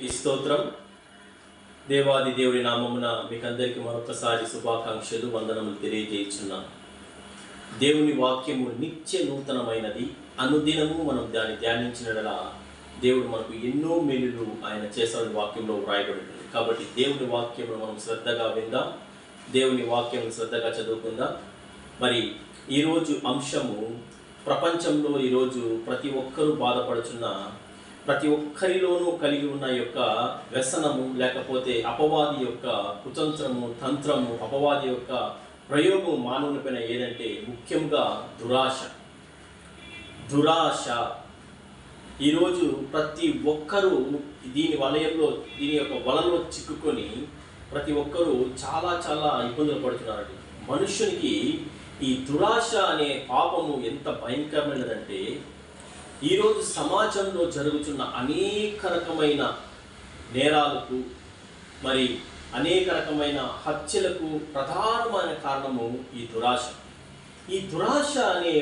దేవునికి స్తోత్రం. దేవాది దేవుడి నామమున మీకందరికీ మరొకసారి శుభాకాంక్షలు, వందనములు తెలియజేయుచున్నాను. దేవుని వాక్యము నిత్య నూతనమైనది. అనుదినము మనం దాన్ని ధ్యానించినలా దేవుడు మనకు ఎన్నో మేలులు ఆయన చేసిన వాక్యంలో వ్రాయబడింది. కాబట్టి దేవుని వాక్యమును మనం శ్రద్ధగా విందాం, దేవుని వాక్యం శ్రద్ధగా చదువుకుందాం. మరి ఈరోజు అంశము, ప్రపంచంలో ఈరోజు ప్రతి ఒక్కరూ బాధపడుచున్న, ప్రతి ఒక్కరిలోనూ కలిగి ఉన్న యొక్క వ్యసనము, లేకపోతే అపవాది యొక్క కుతంత్రము, తంత్రము, అపవాది యొక్క ప్రయోగం మానవుని పైన ఏదంటే ముఖ్యంగా దురాశ. ఈరోజు ప్రతి ఒక్కరూ దీని వలయంలో, దీని యొక్క వలలో చిక్కుకొని ప్రతి ఒక్కరూ చాలా చాలా ఇబ్బందులు పడుతున్నారండి. మనుషునికి ఈ దురాశ అనే పాపము ఎంత భయంకరమైనదంటే, ఈరోజు సమాజంలో జరుగుతున్న అనేక రకమైన నేరాలకు, మరి అనేక రకమైన హత్యలకు ప్రధానమైన కారణము ఈ దురాశ. ఈ దురాశ అనే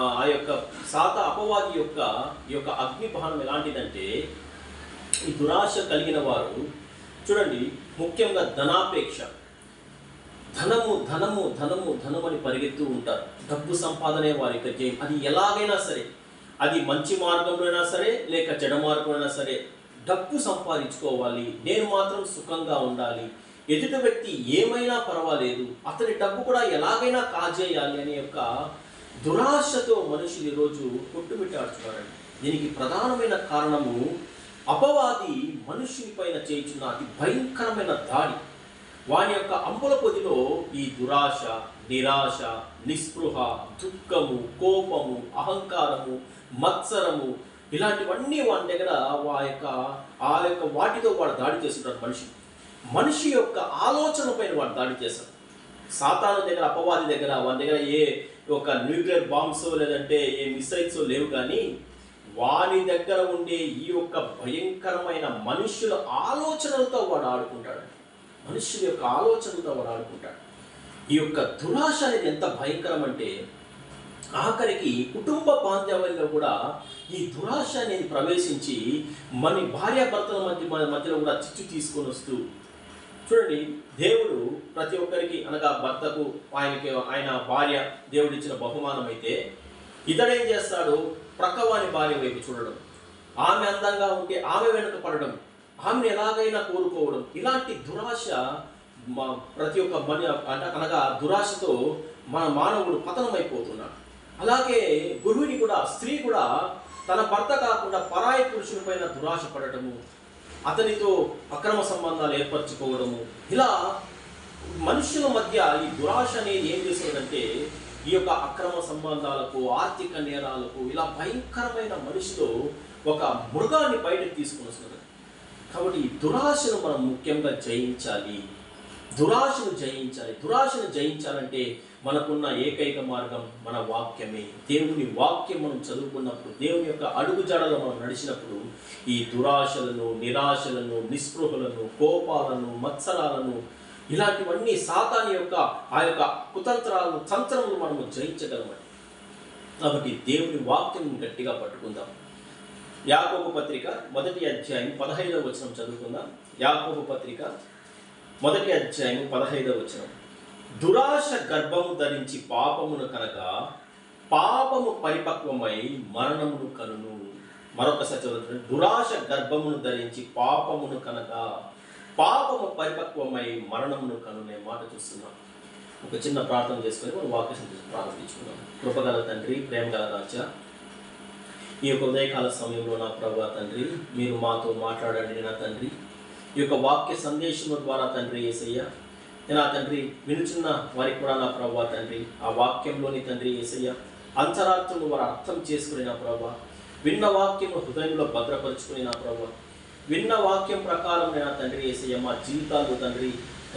ఆ యొక్క అపవాది యొక్క అగ్ని బాణం ఎలాంటిదంటే, ఈ దురాశ కలిగిన వారు చూడండి, ముఖ్యంగా ధనాపేక్ష, ధనము ధనము ధనము ధనము అని పరిగెత్తూ ఉంటారు. డబ్బు సంపాదనే వారి యొక్క జయం. అది ఎలాగైనా సరే, అది మంచి మార్గంలో అయినా సరే, లేక చెడ మార్గంలో అయినా సరే, డబ్బు సంపాదించుకోవాలి, నేను మాత్రం సుఖంగా ఉండాలి, ఎదుటి వ్యక్తి ఏమైనా పర్వాలేదు, అతని డబ్బు కూడా ఎలాగైనా కాజేయాలి అనే యొక్క దురాశతో మనుషులు ఈరోజు కొట్టుమిట్టాడుతున్నారండి. దీనికి ప్రధానమైన కారణము అపవాది మనుషుని పైన చేయుచున్న అతి భయంకరమైన దాడి. వాని యొక్క అంబుల పొదిలో ఈ దురాశ, నిరాశ, నిస్పృహ, దుఃఖము, కోపము, అహంకారము, మత్సరము, ఇలాంటివన్నీ వాని దగ్గర వాటితో వాడు దాడి చేస్తుంటారు. మనిషి యొక్క ఆలోచన పైన వాడు దాడి చేస్తారు. సాతాను దగ్గర, అపవాది దగ్గర, వాని దగ్గర ఏ ఒక న్యూక్లియర్ బాంబ్స్ లేదంటే ఏ మిసైల్స్ లేవు, కానీ వాని దగ్గర ఉండే ఈ యొక్క భయంకరమైన మనుషుల ఆలోచనలతో వాడు ఆడుకుంటాడు. మనుషుల యొక్క ఆలోచనలతో వాడు ఆడుకుంటాడు. ఈ యొక్క దురాశ అనేది ఎంత భయంకరం అంటే, ఆఖరికి కుటుంబ బాంధవ్యంలో కూడా ఈ దురాశ అనేది ప్రవేశించి మన భార్యాభర్తల మధ్యలో కూడా చిచ్చు తీసుకొని వస్తూ, చూడండి, దేవుడు ప్రతి ఒక్కరికి, అనగా భర్తకు ఆయన భార్య దేవుడిచ్చిన బహుమానం అయితే, ఇతడేం చేస్తాడు, ప్రక్కవాని భార్య వైపు చూడడం, ఆమె అందంగా ఉంటే ఆమె వెనుక పడడం, ఆమెను ఎలాగైనా కోరుకోవడం, ఇలాంటి దురాశ ప్రతి ఒక్క అనగా దురాశతో మన మానవుడు పతనమైపోతున్నాడు. అలాగే గురువుని కూడా, స్త్రీ కూడా తన భర్త కాకుండా పరాయి పురుషుని పైన దురాశ పడటము, అతనితో అక్రమ సంబంధాలు ఏర్పరచుకోవడము, ఇలా మనుషుల మధ్య ఈ దురాశ అనేది ఏం చేస్తుందంటే, ఈ యొక్క అక్రమ సంబంధాలకు, ఆర్థిక నేరాలకు, ఇలా భయంకరమైన మనిషిలో ఒక మృగాన్ని బయటకు తీసుకుని వస్తుంది. కాబట్టి ఈ దురాశను మనం ముఖ్యంగా జయించాలి. దురాశను జయించాలంటే మనకున్న ఏకైక మార్గం మన వాక్యమే. దేవుని వాక్యం మనం చదువుకున్నప్పుడు, దేవుని యొక్క అడుగుజాడలో మనం నడిచినప్పుడు, ఈ దురాశలను, నిరాశలను, నిస్పృహలను, కోపాలను, మత్సరాలను, ఇలాంటివన్నీ సాతాను యొక్క ఆ యొక్క కుతంత్రాలను, తంత్రములు మనము జయించగలమని. కాబట్టి దేవుని వాక్యం గట్టిగా పట్టుకుందాం. యాకోబు పత్రిక 1వ అధ్యాయం 15వ వచనం చదువుకుందాం. యాకోబు పత్రిక 1వ అధ్యాయం 15వ వచనం. దురాశ గర్భము ధరించి పాపమును కనుక, పాపము పరిపక్వమై మరణమును కనును. మరొకసారి చదువుతుంది. దురాశ గర్భమును ధరించి పాపమును కనుక, పాపము పరిపక్వమై మరణమును కనునే మాట చూస్తున్నాం. ఒక చిన్న ప్రార్థన చేసుకొని మనం వాక్యం ప్రారంభించుకున్నాం. కృపగల తండ్రి, ప్రేమ గల రాజా, ఈ యొక్క ఉదయకాల సమయంలో నా ప్రభువా తండ్రి, మీరు మాతో మాట్లాడండి నా తండ్రి. ఈ యొక్క వాక్య సందేశం ద్వారా తండ్రి యేసయ్య, నా తండ్రి, వినుచున్న వారికి కూడా నా ప్రభువా తండ్రి, ఆ వాక్యంలోని తండ్రి యేసయ్య అంతరార్థమును వారు అర్థం చేసుకుని నా ప్రభువా, విన్న వాక్యము హృదయంలో భద్రపరుచుకుని నా ప్రభువా, విన్న వాక్యం ప్రకారం నా తండ్రి యేసయ్య మా జీవితాలు తండ్రి,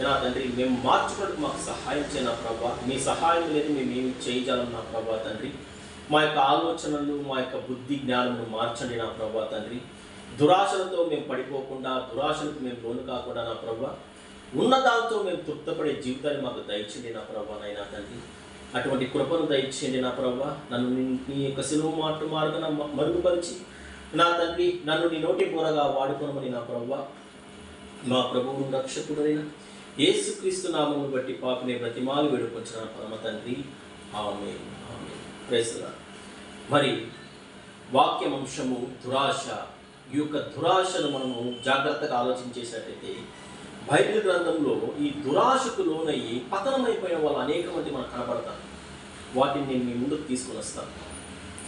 నా తండ్రి, మేము మార్చుకోవడానికి మాకు సహాయం చేయనా ప్రభువా. మీ సహాయం లేదు మేము ఏమి చేయగలం నా ప్రభువా తండ్రి. మా యొక్క ఆలోచనలు, మా యొక్క బుద్ధి జ్ఞానమును మార్చండి నా ప్రభువా తండ్రి. దురాశలతో మేము పడిపోకుండా, దురాశలకు మేము లోను కాకుండా నా ప్రభువా, ఉన్న దాంతో మేము తృప్తపడే జీవితాన్ని మాకు దయచేయండి నా ప్రభువా నైనా తండ్రి. అటువంటి కృపను దయచేయండి నా ప్రభువా. నన్ను నీ యొక్క సిలువ మార్గాన మరుగుపరిచి నా తండ్రి, నన్ను నీ నోటి బోరగా వాడుకోనమని నా ప్రభువా, మా ప్రభువును రక్షకుడైన యేసుక్రీస్తు నామమును బట్టి పాపిని బ్రతిమాలు వేడుకొంచిన పరమ తండ్రి, ఆమేన్. ఆమేన్. Praise the lord. మరి వాక్యం అంశము దురాశ. ఈ యొక్క దురాశను మనము జాగ్రత్తగా ఆలోచించేసినట్టయితే బైబిల్ గ్రంథంలో ఈ దురాశకు లోనయ్యి పతనమైపోయిన వాళ్ళు అనేక మంది మనకు కనబడతారు. వాటిని నేను మీ ముందుకు తీసుకుని వస్తాను.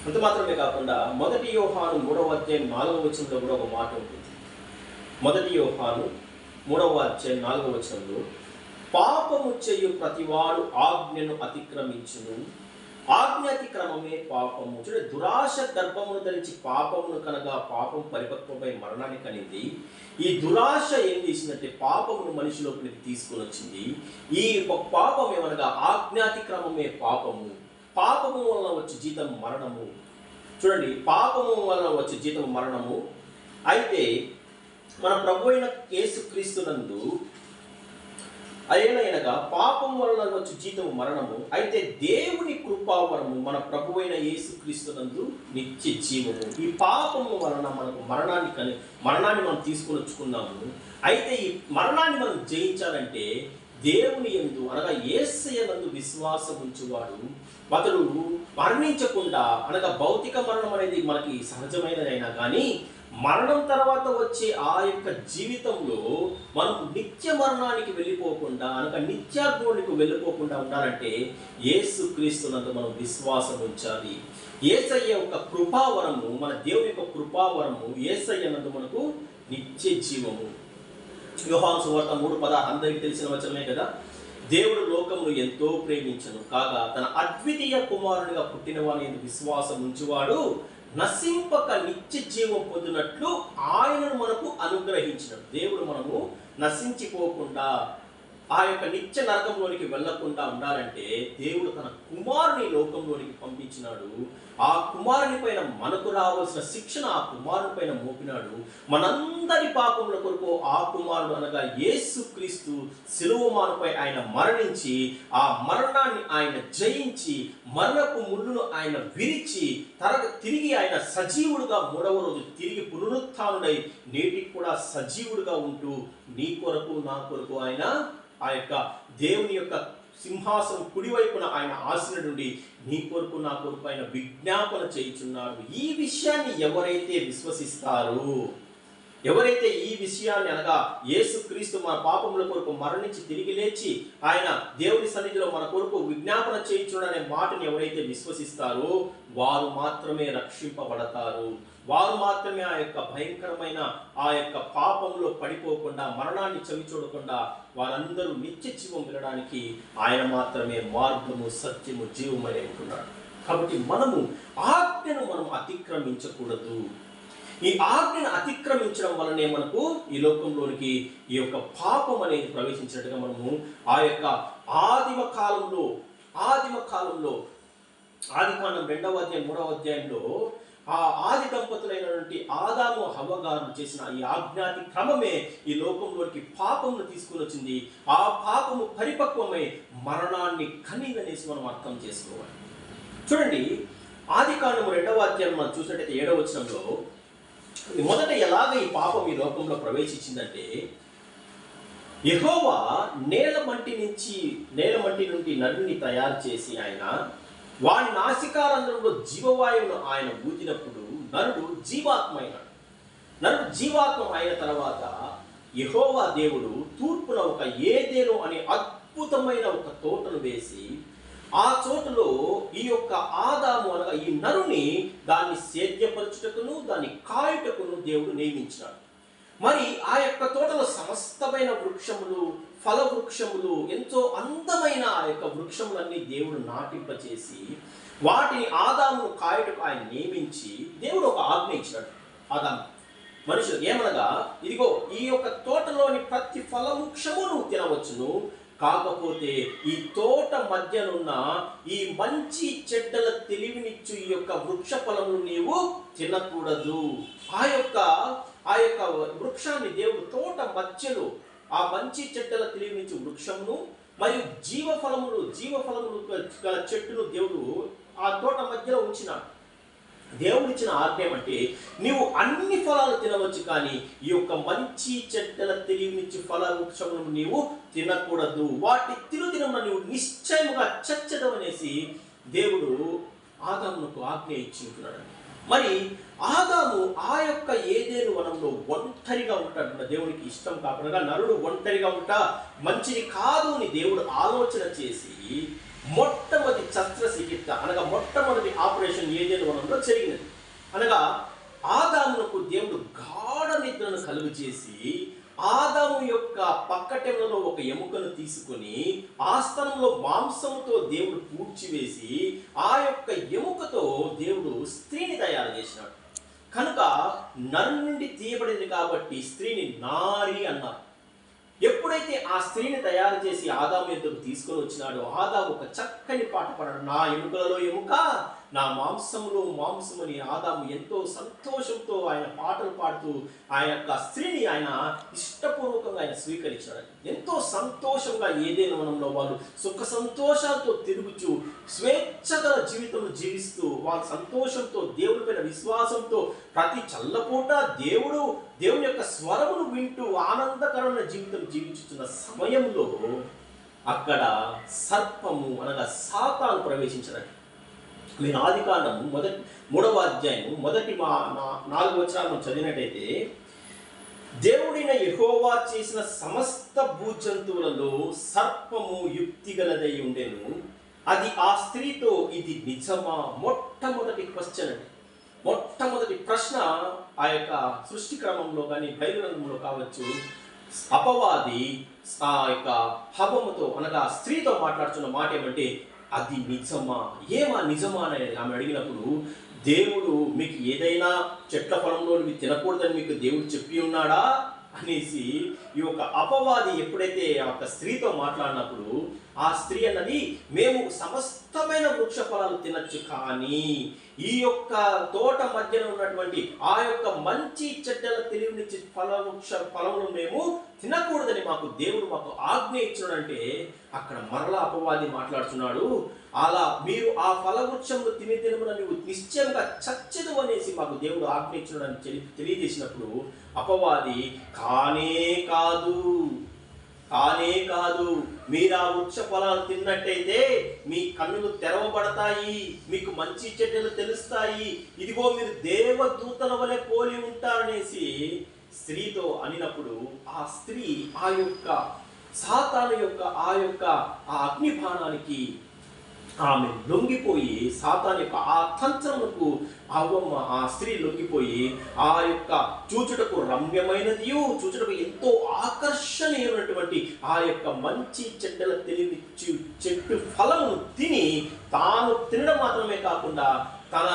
అంత మాత్రమే కాకుండా 1 యోహాను 3వ అధ్యాయం 4వ వచనంలో కూడా ఒక మాట ఉంటుంది. 1 యోహాను 3వ అధ్యాయం 4వ వచనంలో, పాపము చేయు ప్రతివాడు ఆజ్ఞను అతిక్రమించును, ఆజ్ఞాతిక్రమమే పాపము. చూడండి, దురాశ గర్భమును ధరించి పాపమును కనగా పాపం పరిపక్వమై మరణాన్ని కనింది. ఈ దురాశ ఏం చేసిందంటే పాపమును మనిషిలోకి తీసుకుని వచ్చింది. ఈ పాపం ఏమనగా ఆజ్ఞాతిక్రమమే పాపము. పాపము వలన వచ్చే జీతం మరణము. చూడండి, పాపము వలన వచ్చే జీతం మరణము. అయితే మన ప్రభు అయిన యేసుక్రీస్తునందు అయేనగా పాపం వలన వచ్చే జీతం మరణము, అయితే దేవుని కృపావరము మన ప్రభు అయిన యేసుక్రీస్తునందు నిత్య జీవము. ఈ పాపము వలన మనకు మరణాన్ని మనం తీసుకొని వచ్చుకున్నాము. అయితే ఈ మరణాన్ని మనం జయించాలంటే దేవుని యందు అనగా యేసయ్య నందు విశ్వాసం ఉంచువాడు అతడు మరణించకుండా, అనగా భౌతిక మరణం అనేది మనకి సహజమైనదైనా కానీ మరణం తర్వాత వచ్చే ఆ యొక్క జీవితంలో మనం నిత్య మరణానికి వెళ్ళిపోకుండా, అనగా నిత్యాగ్నికి వెళ్ళిపోకుండా ఉండాలంటే యేసుక్రీస్తునందు మనం విశ్వాసం ఉంచాలి. యేసయ్య యొక్క కృపావరము, మన దేవుని యొక్క కృపావరము యేసయ్య నందు మనకు నిత్య జీవము. యోహాను సువార్త 3:16 అందరికీ తెలిసిన వచనమే కదా. దేవుడు లోకమును ఎంతో ప్రేమించను కాగా తన అద్వితీయ కుమారునిగా పుట్టిన వాని విశ్వాసం ఉంచువాడు నశింపక నిత్య జీవం పొందినట్లు ఆయనను మనకు అనుగ్రహించినాడు. దేవుడు మనము నశించిపోకుండా ఆ యొక్క నిత్య నరకంలోనికి వెళ్లకుండా ఉండాలంటే దేవుడు తన కుమారుని లోకంలోనికి పంపించినాడు. ఆ కుమారుని పైన మనకు రావాల్సిన శిక్షణ ఆ కుమారుని పైన మోపినాడు. మనందరి పాపముల కొరకు ఆ కుమారుడు అనగా యేసుక్రీస్తు శిలువమానుపై ఆయన మరణించి, ఆ మరణాన్ని ఆయన జయించి, మరణపు ముళ్ళును ఆయన విరిచి తిరిగి ఆయన సజీవుడుగా 3వ రోజు తిరిగి పునరుత్థానుడై నేటికి కూడా సజీవుడుగా ఉంటూ నీ కొరకు నా కొరకు ఆయన ఆ యొక్క దేవుని యొక్క సింహాసనం కుడివైపున ఆయన ఆసీనుడుండి నీ కొరకు నా కొరకు ఆయన విజ్ఞాపన చేయుచున్నాడు. ఈ విషయాన్ని ఎవరైతే విశ్వసిస్తారో, ఎవరైతే ఈ విషయాన్ని అనగా యేసుక్రీస్తు మన పాపముల కొరకు మరణించి తిరిగి లేచి ఆయన దేవుని సన్నిధిలో మన కొరకు విజ్ఞాపన చేయుచున్నాడు అనే మాటను ఎవరైతే విశ్వసిస్తారో వారు మాత్రమే రక్షింపబడతారు. వారు మాత్రమే ఆ యొక్క భయంకరమైన ఆ యొక్క పాపంలో పడిపోకుండా, మరణాన్ని చవిచూడకుండా వారందరూ నిత్య జీవం వెళ్ళడానికి ఆయన మాత్రమే మార్గము, సత్యము, జీవమని ఉంటున్నాడు. కాబట్టి మనము ఆజ్ఞను మనం అతిక్రమించకూడదు. ఈ ఆజ్ఞను అతిక్రమించడం వలనే మనకు ఈ లోకంలోనికి ఈ యొక్క పాపం అనేది ప్రవేశించినట్టుగా మనము ఆ యొక్క ఆదిమ కాలంలో ఆదికాండం 2వ అధ్యాయం 3వ అధ్యాయంలో ఆ ఆది దంపతులైనటువంటి ఆదాము హవ్వ గారు చేసిన ఈ ఆజ్ఞాతి క్రమమే ఈ లోకంలోనికి పాపమును తీసుకుని వచ్చింది. ఆ పాపము పరిపక్వమై మరణాన్ని కనిందనేసి మనం అర్థం చేసుకోవాలి. చూడండి, ఆదికాండం 2వ అధ్యాయం మనం చూసినట్టయితే 7వ వచనంలో మొదట ఎలాగ ఈ పాపం ఈ లోకంలో ప్రవేశించిందంటే, యెహోవా నేల మట్టి నుండి నరుని తయారు చేసి ఆయన వాని నాసికారంధ్రంలో జీవవాయువును ఆయన ఊదినప్పుడు నరుడు జీవాత్మ అయినాడు. నరుడు జీవాత్మ అయిన తర్వాత యెహోవా దేవుడు తూర్పున ఒక ఏదెను అనే అద్భుతమైన ఒక తోటను వేసి ఆ చోటులో ఈ యొక్క ఆదాము అనగా ఈ నరుని దాన్ని సేద్యపరచుటకును దాన్ని కాయుటకును దేవుడు నియమించినాడు. మరి ఆ యొక్క తోటలో సమస్తమైన వృక్షములు, ఫల వృక్షములు, ఎంతో అందమైన ఆ యొక్క వృక్షములన్నీ దేవుడు నాటింపచేసి వాటిని ఆదామును కాయుటకు ఆయన నియమించి దేవుడు ఒక ఆజ్ఞ ఇచ్చినాడు. ఆదాము మనుషులు ఏమనగా, ఇదిగో ఈ యొక్క తోటలోని ప్రతి ఫల వృక్షము నువ్వు తినవచ్చును, కాకపోతే ఈ తోట మధ్యనున్న ఈ మంచి చెడ్డల తెలివినిచ్చు ఈ యొక్క వృక్ష ఫలములు నీవు తినకూడదు. ఆ యొక్క వృక్షాన్ని దేవుడు తోట మధ్యలో ఆ మంచి చెడ్డల తెలివినిచ్చు వృక్షమును మరియు జీవఫలములు గల చెట్టును దేవుడు ఆ తోట మధ్యలో ఉంచినాడు. దేవుడిచ్చిన ఆజ్ఞ ఏమంటే నీవు అన్ని ఫలాలు తినవచ్చు, కానీ ఈ యొక్క మంచి చెడ్డల తెలివినిచ్చి ఫల వృక్షములను నీవు తినకూడదు, వాటి తినుదినమున నీవు నిశ్చయముగా చచ్చదవనేసి దేవుడు ఆదామునకు ఆజ్ఞ ఇచ్చి ఉంటున్నాడు. మరి ఆదాము ఆ యొక్క ఏదేను వనంలో ఒంటరిగా ఉంటాడు. దేవునికి ఇష్టం కాకుండా నరుడు ఒంటరిగా ఉంటా మంచిది కాదు అని దేవుడు ఆలోచన చేసి మొట్టమొదటి శస్త్రచికిత్స అనగా మొట్టమొదటి ఆపరేషన్ ఏదేను వనంలో జరిగినది. అనగా ఆదామునకు దేవుడు గాఢ నిద్రను కలుగు చేసి ఆదాము యొక్క పక్కటెములలో ఒక ఎముకను తీసుకొని ఆ స్థలంలో మాంసంతో దేవుడు పూడ్చివేసి ఆ యొక్క ఎముకతో దేవుడు స్త్రీని తయారు చేసినాడు. కనుక నరు నుండి తీయబడింది కాబట్టి స్త్రీని నారి అన్నారు. ఎప్పుడైతే ఆ స్త్రీని తయారు చేసి ఆదాము ఎద్దుకు తీసుకొని వచ్చినాడో ఆదాము ఒక చక్కని పాట పాడాడు, నా ఎముకలలో ఎముక నా మాంసములో మాంసమని. ఆదాము ఎంతో సంతోషంతో ఆయన పాటలు పాడుతూ ఆ యొక్క స్త్రీని ఆయన ఇష్టపూర్వకంగా ఆయన స్వీకరించాడు. ఎంతో సంతోషంగా ఏదైనా వనంలో వాళ్ళు సుఖ సంతోషాలతో తిరుగుచూ స్వేచ్ఛగల జీవితం జీవిస్తూ వాళ్ళ సంతోషంతో దేవుడి పైన విశ్వాసంతో ప్రతి చల్లపూట దేవుని యొక్క స్వరమును వింటూ ఆనందకరమైన జీవితం జీవించుతున్న సమయంలో అక్కడ సర్పము అనగా సాతాను ప్రవేశించడం. మీరు ఆదికాండం 3వ అధ్యాయం మొదటి 4 వచనాలను చదివినట్టయితే, దేవుడైన యెహోవా చేసిన సమస్త భూజంతువులలో సర్పము యుక్తిగలదై ఉండెను, అది ఆ స్త్రీతో ఇది నిజమా? మొట్టమొదటి క్వశ్చన్ అండి, మొట్టమొదటి ప్రశ్న ఆ యొక్క సృష్టి క్రమంలో కానీ బైబిల్లో కావచ్చు. అపవాది ఆ యొక్క హవ్వముతో అనగా స్త్రీతో మాట్లాడుతున్న మాట ఏమంటే, అది నిజమా? ఏమా నిజమా అని ఆమె అడిగినప్పుడు, దేవుడు మీకు ఏదైనా చెట్ల ఫలంలో తినకూడదని మీకు దేవుడు చెప్పి ఉన్నాడా అనేసి ఈ యొక్క అపవాది ఎప్పుడైతే ఆ యొక్క స్త్రీతో మాట్లాడినప్పుడు ఆ స్త్రీ అన్నది, మేము సమస్తమైన వృక్ష ఫలాలు తినచ్చు, కానీ ఈ యొక్క తోట మధ్యన ఉన్నటువంటి ఆ యొక్క మంచి చెడ్డల తెలివినిచ్చి ఫలమును మేము తినకూడదని దేవుడు మాకు ఆజ్ఞ ఇచ్చాడంటే, అక్కడ మరలా అపవాది మాట్లాడుతున్నాడు, అలా మీరు ఆ ఫలవృక్షంలో తినదినమున నువ్వు నిశ్చయంగా చచ్చదు అనేసి మాకు దేవుడు ఆజ్ఞ ఇచ్చాడని తెలియజేసినప్పుడు అపవాది కానే కాదు, మీరు ఆ వృక్ష ఫలాలు తిన్నట్టయితే మీ కన్నులు తెరవబడతాయి, మీకు మంచి చెడ్డలు తెలుస్తాయి, ఇదిగో మీరు దేవదూతల వలె పోలి ఉంటారనేసి స్త్రీతో అనినప్పుడు ఆ స్త్రీ ఆ యొక్క సాతాను యొక్క ఆ అగ్నిబాణానికి ఆమె లొంగిపోయి, సాతాను యొక్క ఆ తంత్రములకు అవ్వమ్మ ఆ స్త్రీ లొంగిపోయి ఆ యొక్క చూచుటకు రమ్యమైనది, చూచుటకు ఎంతో ఆకర్షణీయమైనటువంటి ఆ యొక్క మంచి చెడ్డల తెలివి చెట్టు ఫలమును తిని తాను తినడం మాత్రమే కాకుండా తన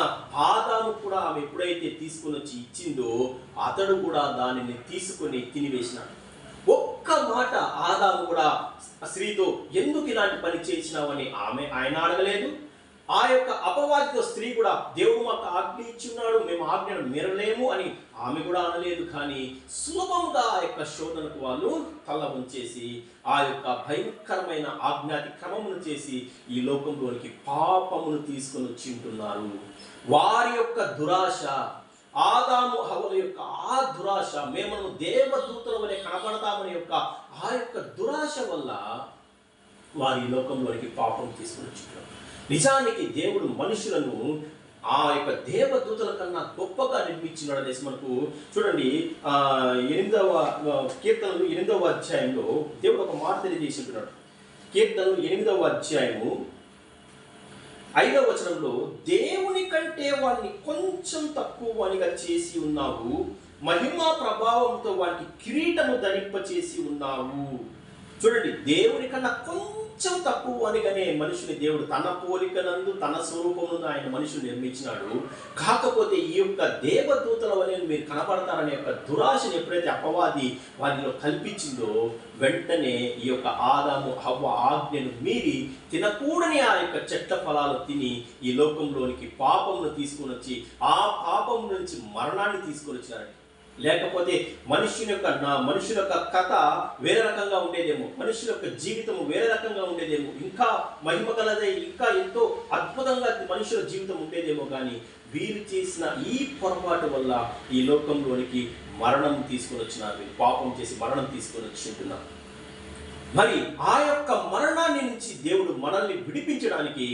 ఆదాము కూడా ఆమె ఎప్పుడైతే తీసుకుని వచ్చి ఇచ్చిందో అతడు కూడా దానిని తీసుకొని తినివేసినాడు. ఒక్క మాట ఆదాము కూడా స్త్రీతో ఎందుకు ఇలాంటి పని చేసినావని ఆయన అడగలేదు. ఆ యొక్క అపవాదితో స్త్రీ కూడా దేవుడు మాకు ఆజ్ఞ ఇచ్చి ఉన్నాడు, మేము ఆజ్ఞను మీరలేము అని ఆమె కూడా అనలేదు. కానీ సులభంగా ఆ యొక్క శోధనకు వాళ్ళు తల ఉంచేసి ఆ యొక్క భయంకరమైన ఆజ్ఞాతి క్రమమును చేసి ఈ లోకంలోనికి పాపమును తీసుకొని వచ్చి ఉంటున్నారు. వారి యొక్క దురాశ, ఆదాము హవ్వల యొక్క ఆ దురాశ, మేము దేవదూతల వలె కనపడతామని యొక్క ఆ యొక్క దురాశ వల్ల వారి లోకంలోనికి పాపం తీసుకుని వచ్చున్నారు. నిజానికి దేవుడు మనుషులను ఆ యొక్క దేవదూతల కన్నా గొప్పగా నిర్మించినాడు అనేసి మనకు చూడండి 8వ కీర్తనలు 8వ అధ్యాయంలో దేవుడు ఒక మాట తెలియజేసి ఉంటున్నాడు. కీర్తనలు 8వ అధ్యాయము 5వ వచనంలో, దేవుని కంటే వాడిని కొంచెం తక్కువ వానిగా చేసి ఉన్నావు, మహిమా ప్రభావంతో వానికి కిరీటము ధరింపచేసి ఉన్నావు. చూడండి, దేవుని కన్నా కొంచెం తక్కువ అనిగానే మనుషుని దేవుడు తన పోలికనందు తన స్వరూపమునందు ఆయన మనుషుని నిర్మించినాడు. కాకపోతే ఈ యొక్క దేవదూతల వలె మీరు కనపడతారనే యొక్క దురాశను ఎప్పుడైతే అపవాది వారిలో కల్పించిందో వెంటనే ఈ యొక్క ఆదాము హవ్వ ఆజ్ఞను మీరి తినకూడని ఆ యొక్క చెట్ల ఫలాలు తిని ఈ లోకంలోనికి పాపమును తీసుకొని వచ్చి ఆ పాపం నుంచి మరణాన్ని తీసుకొని వచ్చినారండి. లేకపోతే మనుషుల యొక్క కథ వేరే రకంగా ఉండేదేమో, మనుషుల యొక్క జీవితం వేరే రకంగా ఉండేదేమో, ఇంకా మహిమ గలదై ఇంకా ఎంతో అద్భుతంగా మనుషుల జీవితం ఉండేదేమో. కానీ వీరు చేసిన ఈ పొరపాటు వల్ల ఈ లోకంలోనికి మరణం తీసుకొని వచ్చినారు. పాపం చేసి మరణం తీసుకొని వచ్చి ఉంటున్నారు. మరి ఆ యొక్క మరణాన్ని నుంచి దేవుడు మనల్ని విడిపించడానికి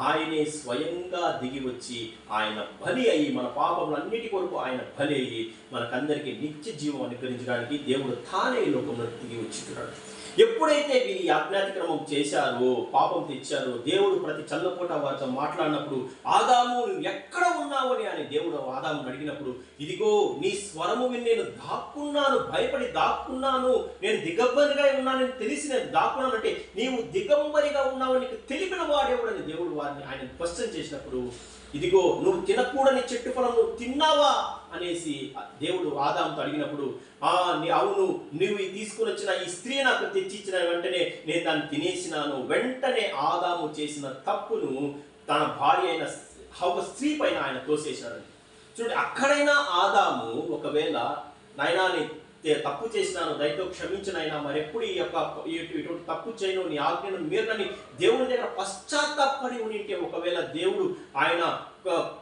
ఆయనే స్వయంగా దిగి వచ్చి ఆయన బలి అయ్యి, మన పాపములన్నిటి కొరకు ఆయన బలి అయ్యి మనకందరికీ నిత్య జీవం అనుగ్రహించడానికి దేవుడు తానే ఈ లోకంలో దిగి వచ్చిస్తున్నాడు. ఎప్పుడైతే వీరి ఆజ్ఞాతిక్రమం చేశారో, పాపం తెచ్చారో, దేవుడు ప్రతి చల్లపూట వారితో మాట్లాడినప్పుడు, ఆదాము నువ్వు ఎక్కడ ఉన్నావు అని ఆయన దేవుడు ఆదామును అడిగినప్పుడు, ఇదిగో నీ స్వరము విని నేను దాక్కున్నాను, భయపడి దాక్కున్నాను, నేను దిగంబరిగా ఉన్నానని తెలిసి నేను దాక్కున్నాను అంటే, నీవు దిగంబరిగా ఉన్నావు నీకు తెలిపిన వాడేవాడని దేవుడు వారిని ఆయన క్వశ్చన్ చేసినప్పుడు, ఇదిగో నువ్వు తినకూడని చెట్టు ఫలం నువ్వు తిన్నావా అనేసి దేవుడు ఆదాముతో అడిగినప్పుడు, అవును, నువ్వు తీసుకుని వచ్చిన ఈ స్త్రీ నాకు తెచ్చిచ్చిన వెంటనే నేను దాన్ని తినేసినాను. వెంటనే ఆదాము చేసిన తప్పును తన భార్య అయిన హవ్వ స్త్రీ పైన ఆయన తోసేసినాడు. చూడండి, అక్కడైనా ఆదాము ఒకవేళ నాయనా తప్పు చేసినాను, దయతో క్షమించినైనా మరెప్పుడు ఇటువంటి తప్పు చేయను, నీ ఆజ్ఞను మీరని దేవుని దగ్గర పశ్చాత్తాపడి ఉంటే, ఒకవేళ దేవుడు ఆయన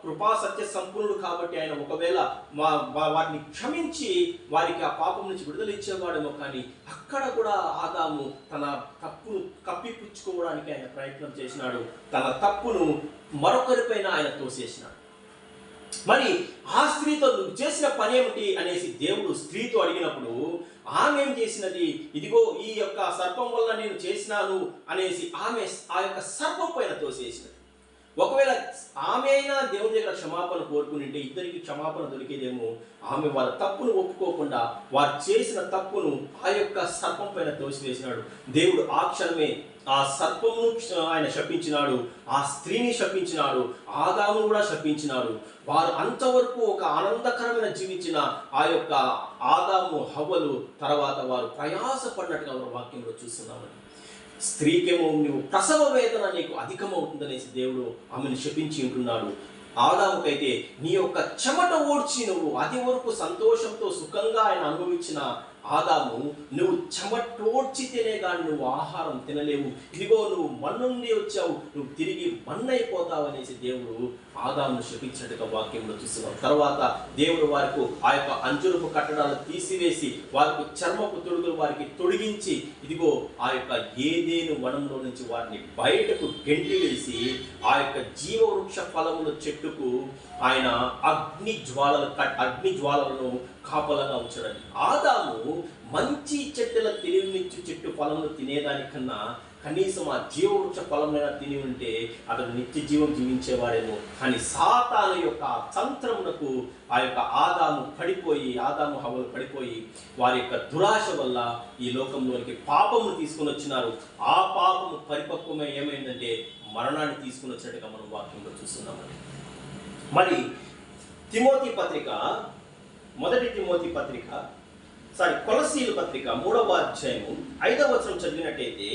కృపా సత్య సంపూర్ణుడు కాబట్టి ఆయన ఒకవేళ వారిని క్షమించి వారికి ఆ పాపం నుంచి విడుదల ఇచ్చేవాడేమో. కానీ అక్కడ కూడా ఆదాము తన తప్పును కప్పిపుచ్చుకోవడానికి ఆయన ప్రయత్నం చేసినాడు. తన తప్పును మరొకరిపైన ఆయన తోసేసినాడు. మరి ఆ స్త్రీతో నువ్వు చేసిన పని ఏమిటి అనేసి దేవుడు స్త్రీతో అడిగినప్పుడు, ఆమె ఏం చేసినది, ఇదిగో ఈ యొక్క సర్పం వల్ల నేను చేసినాను అనేసి ఆమె ఆ యొక్క సర్పం పైన తోసేసినది. ఒకవేళ ఆమె అయినా దేవుడి దగ్గర క్షమాపణ కోరుకునింటే ఇద్దరికి క్షమాపణ దొరికేదేమో. ఆమె వాళ్ళ తప్పును ఒప్పుకోకుండా వారు చేసిన తప్పును ఆ యొక్క సర్పం పైన తోసివేసినాడు. దేవుడు ఆ క్షణమే ఆ సర్పమును ఆయన శపించినాడు, ఆ స్త్రీని శపించినాడు, ఆదామును కూడా శపించినాడు. వారు అంతవరకు ఒక ఆనందకరమైన జీవించిన ఆ యొక్క ఆదాము హవ్వలు తర్వాత వారు ప్రయాసపడినట్టుగా మన వాక్యంలో చూస్తున్నామని. స్త్రీకేమో నువ్వు ప్రసవ వేదన నీకు అధికమవుతుందనేసి దేవుడు ఆమెను శపించి ఉంటున్నాడు. ఆదాముకైతే నీ యొక్క చెమట ఓడ్చి నువ్వు అది వరకు సంతోషంతో సుఖంగా ఆయన అనుభవించిన ఆదాము, నువ్వు చెమటోడ్చితేనే కానీ నువ్వు ఆహారం తినలేవు, ఇదిగో నువ్వు మన్ను నుండి వచ్చావు, నువ్వు తిరిగి మన్నైపోతావు అనేసి దేవుడు ఆదామును శపించినట్టుగా వాక్యంలో చూస్తున్నాం. తర్వాత దేవుడు వారికి ఆ యొక్క అంజురపు కట్టడాలు తీసివేసి వారికి చర్మపు తొడుగులు వారికి తొడిగించి, ఇదిగో ఆ యొక్క ఏదేను వనంలో నుంచి వారిని బయటకు గెంటి వేసి ఆ యొక్క జీవవృక్ష ఫలముల చెట్టుకు ఆయన అగ్ని జ్వాలలను కాపలగా ఉంచడానికి. ఆదాము మంచి చెట్టుల తెలివినిచ్చు చెట్టు ఫలములు తినేదానికన్నా కనీసం ఆ జీవవృక్ష ఫలమైనా తిని ఉంటే అతడు నిత్య జీవం జీవించేవాడేమో. కానీ సాతాను యొక్క తంత్రమునకు ఆ యొక్క ఆదాము హవ్వలు పడిపోయి వారి యొక్క దురాశ వల్ల ఈ లోకంలోనికి పాపమును తీసుకుని వచ్చినారు. ఆ పాపము పరిపక్వమై ఏమైందంటే మరణాన్ని తీసుకుని వచ్చినట్టుగా మనం వాక్యంలో చూస్తున్నామని. మరి కొలస్సీల పత్రిక 3వ అధ్యాయము 5వ వచనం చదివినట్టయితే,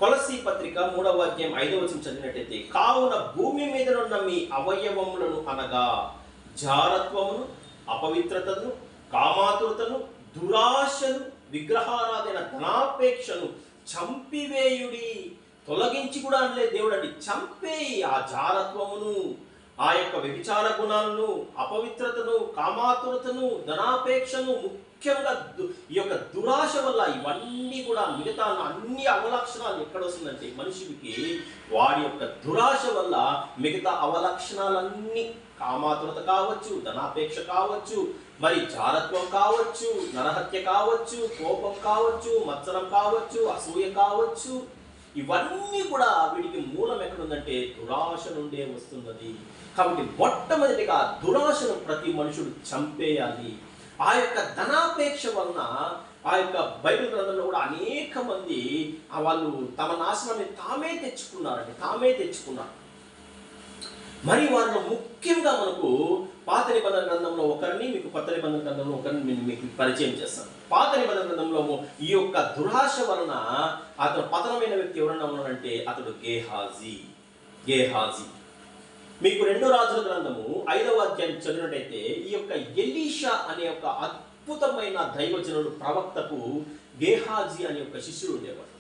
కొలస్సీ పత్రిక 3వ అధ్యాయం 5వ వచనం చదివినట్టయితే, కావున భూమి మీద ఉన్న మీ అవయవములను అనగా జారత్వమును, అపవిత్రతను, కామాతురతను, దురాశను, విగ్రహారాధన, ధనాపేక్షను చంపివేయుడి. తొలగించి కూడా అనలే దేవుడు అండి, చంపేయి ఆ జారత్వమును, ఆ యొక్క వ్యభిచార గుణాలను, అపవిత్రతను, కామాతురతను, ధనాపేక్షను, ముఖ్యంగా ఈ యొక్క దురాశ వల్ల ఇవన్నీ కూడా మిగతా అన్ని అవలక్షణాలు ఎక్కడ వస్తుందంటే మనిషికి వాడి యొక్క దురాశ వల్ల మిగతా అవలక్షణాలన్నీ, కామాతురత కావచ్చు, ధనాపేక్ష కావచ్చు, మరి జారత్వం కావచ్చు, నరహత్య కావచ్చు, కోపం కావచ్చు, మత్సరం కావచ్చు, అసూయ కావచ్చు, ఇవన్నీ కూడా వీటికి మూలం ఎక్కడుందంటే దురాశ నుండే వస్తున్నది. కాబట్టి మొట్టమొదటిగా దురాశను ప్రతి మనుషుడు చంపేయాలి. ఆ యొక్క ధనాపేక్ష వలన ఆ యొక్క బైబిల్ గ్రంథంలో కూడా అనేక మంది వాళ్ళు తమ నాశనాన్ని తామే తెచ్చుకున్నారు. మరి వారిలో ముఖ్యంగా మనకు పాత నిబంధన గ్రంథంలో ఒకరిని, మీకు కొత్త నిబంధన గ్రంథంలో ఒకరిని మీకు పరిచయం చేస్తాను. పాత నిబంధన గ్రంథంలో ఈ యొక్క దురాశ వలన అతను పతనమైన వ్యక్తి ఎవరన్నా ఉన్నాడంటే అతడు గేహాజీ. మీకు 2 రాజుల గ్రంథము 5వ అధ్యాయం చదివినట్టయితే ఈ యొక్క ఎలీషా అనే ఒక అద్భుతమైన దైవజనుడు ప్రవక్తకు గేహాజీ అనే ఒక శిష్యుడు ఉండేవాడు.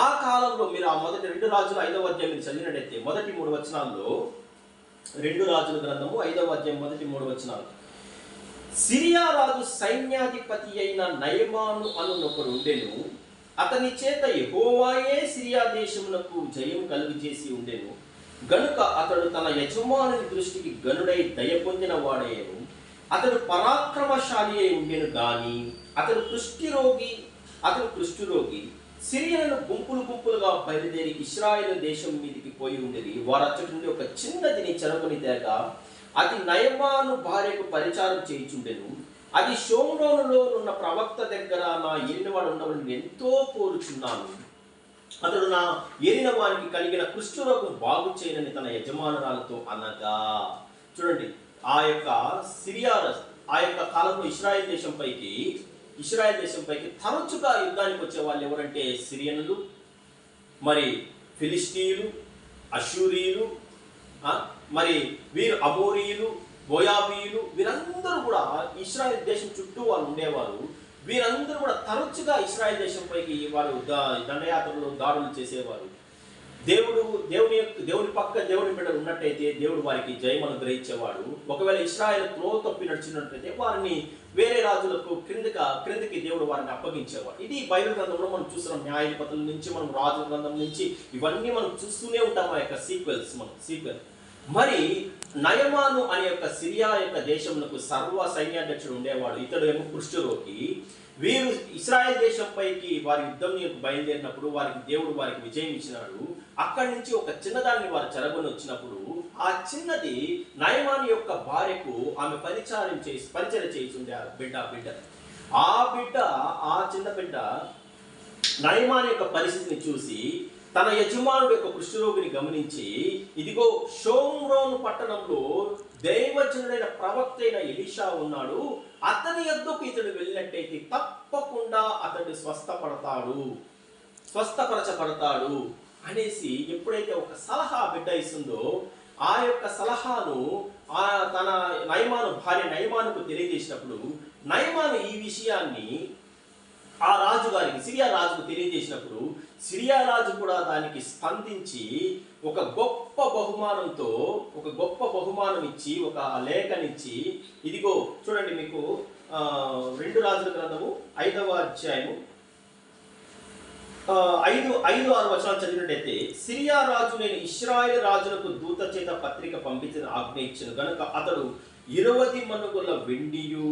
ఆ కాలంలో మీరు ఆ మొదటి 2 రాజుల 5వ అధ్యాయం చదివినట్టయితే మొదటి 3 వచనాల్లో, 2 రాజుల గ్రంథము 5వ అధ్యాయం మొదటి 3 వచనాలు, సిరియా రాజు సైన్యాధిపతి అయిన నయమాను అనునొకడు ఉండెను. అతని చేత యెహోవాయే సిరియా దేశమునకు జయం కలుగజేసి ఉండెను గనుక అతడు తన యజమానుని దృష్టికి గనుడై దయ పొందిన వాడయ్యను. అతడు పరాక్రమశాలి అయి ఉండెను గాని అతడు కుష్ఠరోగి. సిరియలను గుంపులుగా బయలుదేరి ఇశ్రాయేలు దేశం మీదికి పోయి ఉండేది. వారచ్చటి నుండి ఒక చిన్నదిని చెరకుని తేగ అది నయమాను భార్యకు పరిచారం చేయించుండెను. అది షోమ్రోనులో ఉన్న ప్రవక్త దగ్గర నా ఏలినవాడు ఉండవని ఎంతో కోరుచున్నాను. అతడు నా ఏలిన వారికి కలిగిన కుష్ఠరోగం బాగు చేయనని తన యజమానురాలతో అనగా. చూడండి, ఆ యొక్క కాలంలో ఇశ్రాయేల్ దేశంపైకి తరచుగా యుద్ధానికి వచ్చే వాళ్ళు ఎవరంటే సిరియనులు, మరి ఫిలిస్తీయులు, అషూరీయులు, మరి వీరు అమోరీయులు, మోయాబీయులు, వీరందరూ కూడా ఇశ్రాయేల్ దేశం చుట్టూ వాళ్ళు ఉండేవారు. వీరందరూ కూడా తరచుగా ఇశ్రాయేల్ దేశంపైకి వారు దండయాత్రలు, దాడులు చేసేవారు. దేవుని పక్క దేవుని బిడ్డలు ఉన్నట్టయితే దేవుడు వారికి జయం అనుగ్రహించేవాడు. ఒకవేళ ఇశ్రాయేల్ త్రోవ తప్పి నడిచినట్లయితే వారిని వేరే రాజులకు క్రిందికి దేవుడు వారిని అప్పగించేవాడు. ఇది బైబిల్ గ్రంథంలో మనం చూస్తున్నాం. న్యాయాధిపతుల నుంచి మనం రాజుల గ్రంథం నుంచి ఇవన్నీ మనం చూస్తూనే ఉంటాం. ఆ యొక్క సీక్వెల్. మరి నయమాను అనే యొక్క సిరియా యొక్క దేశమునకు సర్వ సైన్యాధ్యక్షుడు ఉండేవాడు. ఇతడు ఏమో కుష్ఠరోగి. వీరు ఇశ్రాయేల్ దేశంపైకి వారి యుద్ధం బయలుదేరినప్పుడు దేవుడు వారికి విజయం ఇచ్చినాడు. అక్కడి నుంచి ఒక చిన్నదాన్ని వారు చెరగొని వచ్చినప్పుడు ఆ చిన్నది నయమాను యొక్క భార్యకు ఆమె పరిచయం చేస్తుండే బిడ్డ. ఆ చిన్న బిడ్డ నయమాను యొక్క పరిస్థితిని చూసి తన యజమానుడు యొక్క కుష్ఠరోగిని గమనించి, ఇదిగో షోమ్రోను పట్టణంలో దైవజనుడైన ప్రవక్త అయిన ఎలీషా ఉన్నాడు, అతని యొద్దకు ఇతడు వెళ్ళినట్టయితే తప్పకుండా అతడు స్వస్థపరచబడతాడు అనేసి ఎప్పుడైతే ఒక సలహా బిడ్డ ఇస్తుందో ఆ యొక్క సలహాను తన నయమానుకు తెలియజేసినప్పుడు నయమాను ఈ విషయాన్ని ఆ సిరియా రాజుకు తెలియజేసినప్పుడు సిరియా రాజు కూడా దానికి స్పందించి ఒక గొప్ప బహుమానం ఇచ్చి, ఒక లేఖనిచ్చి, ఇదిగో చూడండి, మీకు 2 రాజుల గ్రంథము 5వ అధ్యాయము 5-6 వచనాలు చదివినట్టయితే, సిరియా రాజు నేను ఇశ్రాయేలు రాజులకు దూత చేత పత్రిక పంపించిన ఆజ్ఞ ఇచ్చాను గనుక అతడు 20 మనుగుల వెండియు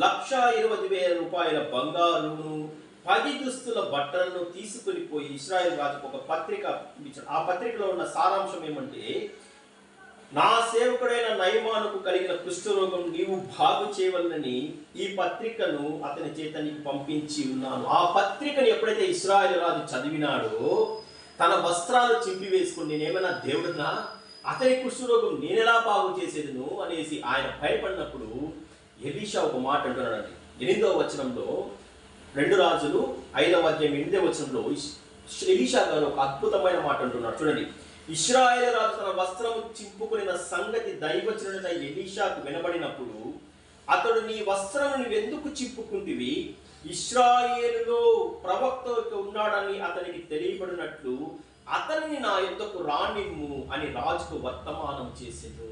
1,20,000 రూపాయల బంగారును 10 దుస్తుల బట్టలను తీసుకుని పోయి ఇశ్రాయేల్ రాజుకు ఒక పత్రిక ఇచ్చాడు. ఆ పత్రికలో ఉన్న సారాంశం ఏమంటే, నా సేవకుడైన నయమానుకు కలిగిన కుష్ఠరోగం నీవు బాగు చేయవలనని ఈ పత్రికను అతని చేత నీకు పంపించి ఉన్నాను. ఆ పత్రికను ఎప్పుడైతే ఇశ్రాయేల్ రాజు చదివినాడో తన వస్త్రాలు చింపి వేసుకుని, నేనేమైనా దేవుడునా, అతని కుష్ఠరోగం నేనెలా బాగు చేసేదను అనేసి ఆయన భయపడినప్పుడు ఎలీషా ఒక మాట అంటున్నాడండి. 8వ వచనంలో, 2 రాజులు 5వ అధ్యాయం 8వ వచనంలో ఎలీషా గారు ఒక అద్భుతమైన మాట అంటున్నాడు. చూడండి, ఇశ్రాయేలు రాజు తన వస్త్రము చింపుకున్న సంగతి దైవజనుడైన ఎలీషాకు వినబడినప్పుడు అతడు, నీ వస్త్రము నువ్వెందుకు చింపుకుంటివి? ఇశ్రాయేలులో ప్రవక్త ఉన్నాడని అతనికి తెలియబడినట్లు అతనిని నా యొద్దకు రానిమ్ము అని రాజుకు వర్తమానం చేసేది.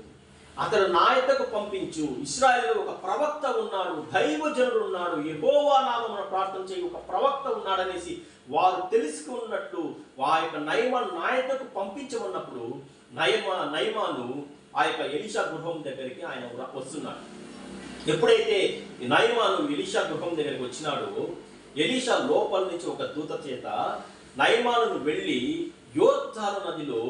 అతడు నా యొద్దకు పంపించు, ఇశ్రాయేలులో ఒక ప్రవక్త ఉన్నాడు, దైవజనుడు ఉన్నాడు, యెహోవా నామమున ప్రార్థన చేయి ఒక ప్రవక్త ఉన్నాడనేసి వారు తెలుసుకున్నట్లు ఆ యొక్క నయమాను నా యొద్దకు పంపించమన్నప్పుడు నయమాను ఆ యొక్క ఎలీషా గృహం దగ్గరికి ఆయన వస్తున్నాడు. ఎప్పుడైతే నయమాను ఎలీషా గృహం దగ్గరికి వచ్చినాడో ఎలీషా లోపల నుంచి ఒక దూత చేత నయమానును వెళ్ళి యోర్దాను నదిలో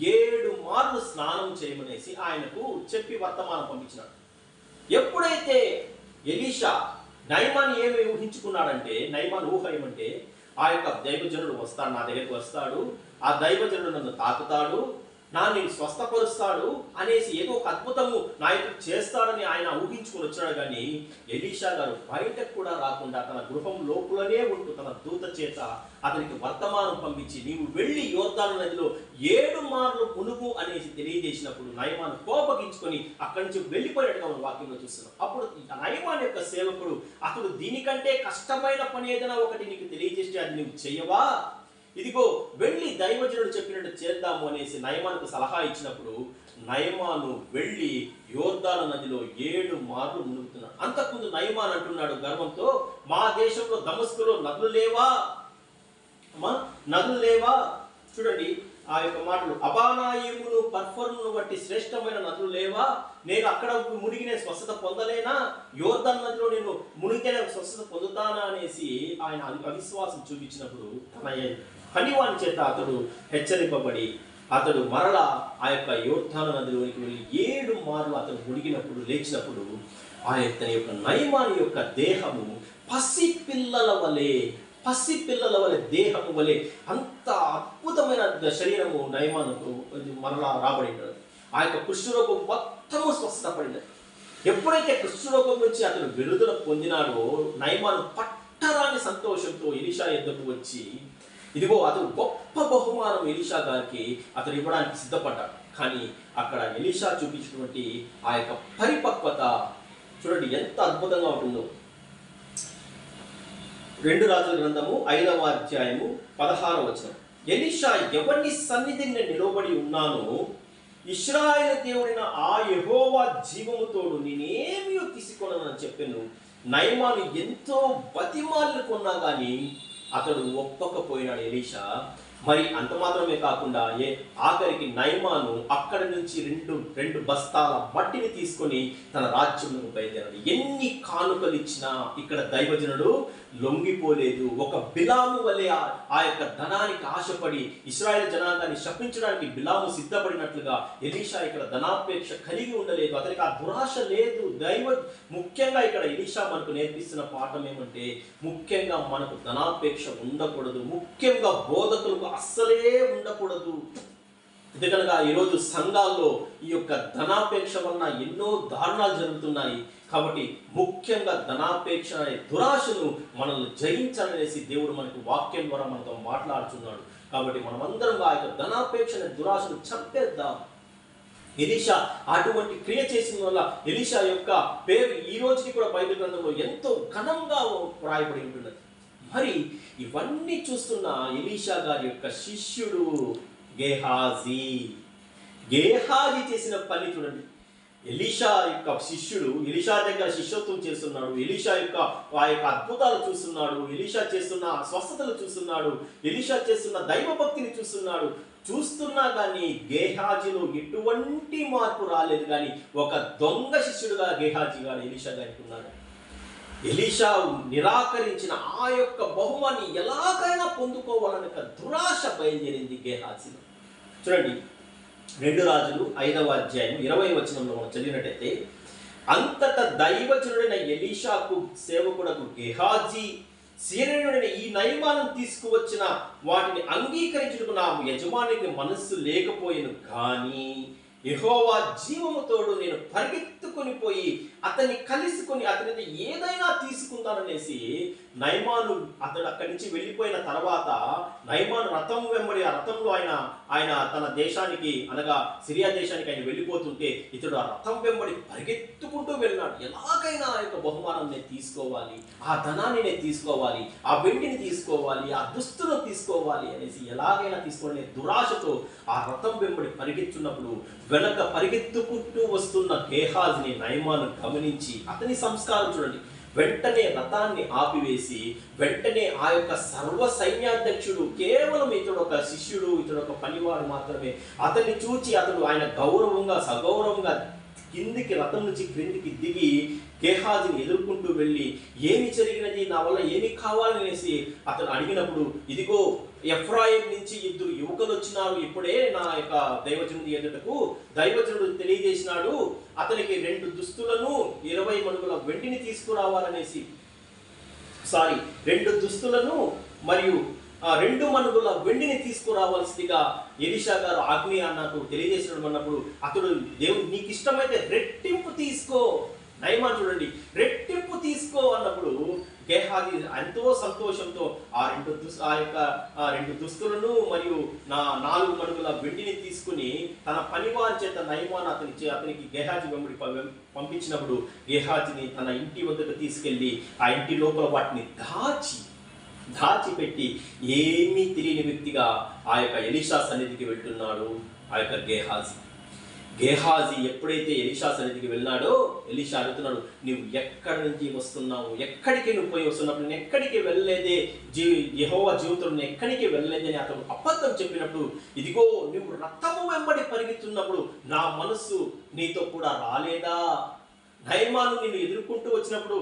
7 మార్లు స్నానం చేయమనేసి ఆయనకు చెప్పి వర్తమానం పంపించినాడు. ఎప్పుడైతే ఎలీషా నయమాను ఏమి ఊహించుకున్నాడంటే, నయమాను ఊహ ఏమంటే, ఆ యొక్క దైవజనుడు వస్తాడు, నా దగ్గరికి వస్తాడు, ఆ దైవజనుడు నన్ను తాకుతాడు, నేను స్వస్థపరుస్తాడు అనేసి ఏదో ఒక అద్భుతము నాయకుడు చేస్తాడని ఆయన ఊహించుకొని వచ్చాడు. కానీ ఎలీషా గారు బయటకు కూడా రాకుండా తన గృహం లోపలనే ఉంటూ తన దూత చేత అతనికి వర్తమానం పంపించి, నీవు వెళ్ళి యోర్దాను నదిలో 7 మార్లు మునుగు అనేసి తెలియజేసినప్పుడు నయమాను కోపగించుకొని అక్కడి నుంచి వెళ్ళిపోయినట్టుగా మనం వాక్యంలో చూస్తున్నాం. అప్పుడు నయమాన్ యొక్క సేవకుడు, అతడు దీనికంటే కష్టమైన పని ఏదైనా ఒకటి నీకు తెలియజేస్తే అది నువ్వు చెయ్యవా, ఇదిగో వెళ్ళి దైవజనుడు చెప్పినట్టు చేద్దాము అనేసి నయమానుకు సలహా ఇచ్చినప్పుడు నయమాను వెళ్ళి యోర్దాను నదిలో 7 మార్లు మునుగుతున్నాడు. అంతకుముందు నయమాన్ అంటున్నాడు గర్వంతో, మా దేశంలో దమస్కులో నదులు లేవా, నదులు లేవా? చూడండి ఆ యొక్క మాటలు, అబానాయిమును పర్ఫర్మును బట్టి శ్రేష్టమైన నదులు లేవా, నేను అక్కడ మునిగి నేను స్వస్థత పొందలేనా, యోర్దాను నదిలో నేను మునిగితే స్వస్థత పొందుతానా అనేసి ఆయన అవిశ్వాసం చూపించినప్పుడు తన పనివాని చేత అతడు హెచ్చరింపబడి అతడు మరలా ఆ యొక్క యోర్దాను నదిలోనికి వెళ్ళి 7 మార్లు అతడు మునిగినప్పుడు లేచినప్పుడు ఆ యొక్క నయమాని యొక్క దేహము పసిపిల్లల వలె దేహము వలె అంత అద్భుతమైన శరీరము నయమానుకు మరలా రాబడినాడు. ఆ యొక్క కుష్ఠరోగం మొత్తము స్వస్థత పడింది. ఎప్పుడైతే కుష్ఠరోగం నుంచి అతడు విడుదల పొందినాడో నయమాను పట్టరాని సంతోషంతో ఎలీషా ఎద్దకు వచ్చి, ఇదిగో అతడు గొప్ప బహుమానం ఎలీషా గారికి అతడు ఇవ్వడానికి సిద్ధపడ్డాడు. కానీ అక్కడ ఎలీషా చూపించినటువంటి ఆ యొక్క పరిపక్వత చూడండి ఎంత అద్భుతంగా ఉంటుందో. 2 రాజుల గ్రంథము 5వ అధ్యాయము 16వ వచనం, ఎలీషా ఎవరిని సన్నిధిని నేను నిలబడి ఉన్నానో ఇశ్రాయేలు దేవుడైన ఆ యెహోవా జీవముతోడు నేనేమీ తీసుకొనని చెప్పాను. నయమాను ఎంతో బతిమాలను కొన్నా కానీ అతడు ఒప్పకపోయినాడు ఎలీషా. మరి అంత మాత్రమే కాకుండా ఆఖరికి నయమాను అక్కడి నుంచి రెండు బస్తాల మట్టిని తీసుకొని తన రాజ్యంలో బయలుదేరాడు. ఎన్ని కానుకలు ఇచ్చినా ఇక్కడ దైవజనుడు లొంగిపోలేదు. ఒక బిలాము వలె ఆ యొక్క ధనానికి ఆశపడి ఇశ్రాయేలు జనాంగాన్ని శపించడానికి బిలాము సిద్ధపడినట్లుగా ఎలీషా ఇక్కడ ధనాపేక్ష కలిగి ఉండలేదు. అతనికి ఆ దురాశ లేదు. ముఖ్యంగా ఇక్కడ ఎలీషా మనకు నేర్పిస్తున్న పాఠం ఏమంటే, ముఖ్యంగా మనకు ధనాపేక్ష ఉండకూడదు. ముఖ్యంగా బోధకులకు అస్సలే ఉండకూడదు. ఎందుకనగా ఈరోజు సంఘాల్లో ఈ యొక్క ధనాపేక్ష వలన ఎన్నో దారుణాలు జరుగుతున్నాయి. కాబట్టి ముఖ్యంగా ధనాపేక్ష అనే దురాశను మనల్ని జయించాలనేసి దేవుడు మనకు వాక్యం ద్వారా మనతో మాట్లాడుతున్నాడు. కాబట్టి మనమందరం ఆ యొక్క ధనాపేక్ష అనే దురాశను చంపేద్దాం. ఎలీషా అటువంటి క్రియ చేసిన వల్ల ఎలీషా యొక్క పేరు ఈ రోజుకి కూడా బైబిల్ గ్రంథంలో ఎంతో ఘనంగా వ్రాయబడి ఉంటున్నది. మరి ఇవన్నీ చూస్తున్న ఎలీషా గారి యొక్క శిష్యుడు గేహాజీ చేసిన పని చూడండి. ఎలీషా యొక్క శిష్యుడు ఎలీషా దగ్గర శిష్యత్వం చేస్తున్నాడు. ఎలీషా యొక్క ఆ యొక్క అద్భుతాలు చూస్తున్నాడు. ఎలీషా చేస్తున్న స్వస్థతలు చూస్తున్నాడు. ఎలీషా చేస్తున్న దైవభక్తిని చూస్తున్నా కానీ గేహాజీలో ఎటువంటి మార్పు రాలేదు. కానీ ఒక దొంగ శిష్యుడుగా గేహాజీ గారు ఎలీషా గారికి ఉన్నాడు. ఎలీషా నిరాకరించిన ఆ యొక్క బహుమాన్ని ఎలాగైనా పొందుకోవాలని దురాశ బయలుదేరింది గేహాజీలో. చూడండి 2 రాజులు 5వ అధ్యాయం 20వ వచనంలో మనం చదివినట్టయితే, అంతటా దైవజనుడైన ఎలీషాకు సేవకుడకు గేహాజీ, సీరియనుడైన ఈ నయమాను తీసుకువచ్చిన వాటిని అంగీకరించుటకు నా యజమానికి మనస్సు లేకపోయాను. కానీ యెహోవా జీవముతోడు నేను పరిగెత్తుకొని పోయి అతన్ని కలుసుకొని అతనితో ఏదైనా తీసుకుందాననేసి నయమాను అతడు అక్కడి నుంచి వెళ్ళిపోయిన తర్వాత నయమాను రథం వెంబడి ఆ రథంలో ఆయన తన దేశానికి అనగా సిరియా దేశానికి ఆయన వెళ్ళిపోతుంటే ఇతడు ఆ రథం వెంబడి పరిగెత్తుకుంటూ వెళ్ళినాడు. ఎలాగైనా ఆ యొక్క బహుమానం నేను తీసుకోవాలి, ఆ ధనాన్ని నేను తీసుకోవాలి, ఆ వెండిని తీసుకోవాలి, ఆ దుస్తులను తీసుకోవాలి అనేసి ఎలాగైనా తీసుకోవాలనే దురాశతో ఆ రథం వెంబడి పరిగెత్తున్నప్పుడు వెనక పరిగెత్తుకుంటూ వస్తున్న గేహాజీని నయమాను గమనించి అతని సంస్కారం చూడండి, వెంటనే రథాన్ని ఆపివేసి వెంటనే ఆ యొక్క సర్వ సైన్యాధ్యక్షుడు, కేవలం ఇతడు ఒక శిష్యుడు, ఇతడు ఒక పనివాడు మాత్రమే, అతన్ని చూచి అతడు ఆయన గౌరవంగా సగౌరవంగా కిందికి రథం నుంచి క్రిందికి దిగి గేహాజీని ఎదుర్కొంటూ వెళ్ళి ఏమి జరిగినది, నా వల్ల ఏమి కావాలనేసి అతను అడిగినప్పుడు, ఇదిగో ఎఫ్రాయిం నుంచి 2 యువకులు వచ్చినారు, ఇప్పుడే నా యొక్క దైవజనుడి ఎదుటకు దైవజనుడు తెలియజేసినాడు, అతనికి 2 దుస్తులను 20 మణుగుల వెండిని తీసుకురావాలనేసి 2 దుస్తులను మరియు 2 మణుగుల వెండిని తీసుకురావాల్సిందిగా ఎలీషా గారు ఆజ్ఞ నాకు తెలియజేసినప్పుడు అన్నప్పుడు అతడు దేవుడు నీకు ఇష్టమైతే రెట్టింపు తీసుకో, నయమాన్ చూడండి, రెట్టింపు తీసుకో అన్నప్పుడు గేహాజీ ఎంతో సంతోషంతో ఆ రెండు దుస్తులను మరియు 4 మణుగుల వెండిని తీసుకుని తన పనివారి చేత నయమాన్ అతనికి గేహాజీ వెంబడి పంపించినప్పుడు గేహాజీని తన ఇంటి వద్దకు తీసుకెళ్ళి ఆ ఇంటి లోపల వాటిని దాచిపెట్టి ఏమీ తెలియని వ్యక్తిగా ఆ యొక్క ఎలీషా సన్నిధికి వెళ్తున్నాడు ఆ యొక్క గేహాజీ ఎప్పుడైతే ఎలీషా సన్నిధికి వెళ్ళాడో ఎలీషా అడుగుతున్నాడు, నువ్వు ఎక్కడి నుంచి వస్తున్నావు, ఎక్కడికి నువ్వు పోయి వస్తున్నప్పుడు నేను ఎక్కడికి వెళ్ళలేదే, యెహోవా జీవితంలో ఎక్కడికి వెళ్ళలేదే అని అతను అబద్ధం చెప్పినప్పుడు, ఇదిగో నువ్వు రక్తము వెంబడి పరిగెత్తున్నప్పుడు నా మనస్సు నీతో కూడా రాలేదా, నయమాను నిన్ను ఎదుర్కొంటూ వచ్చినప్పుడు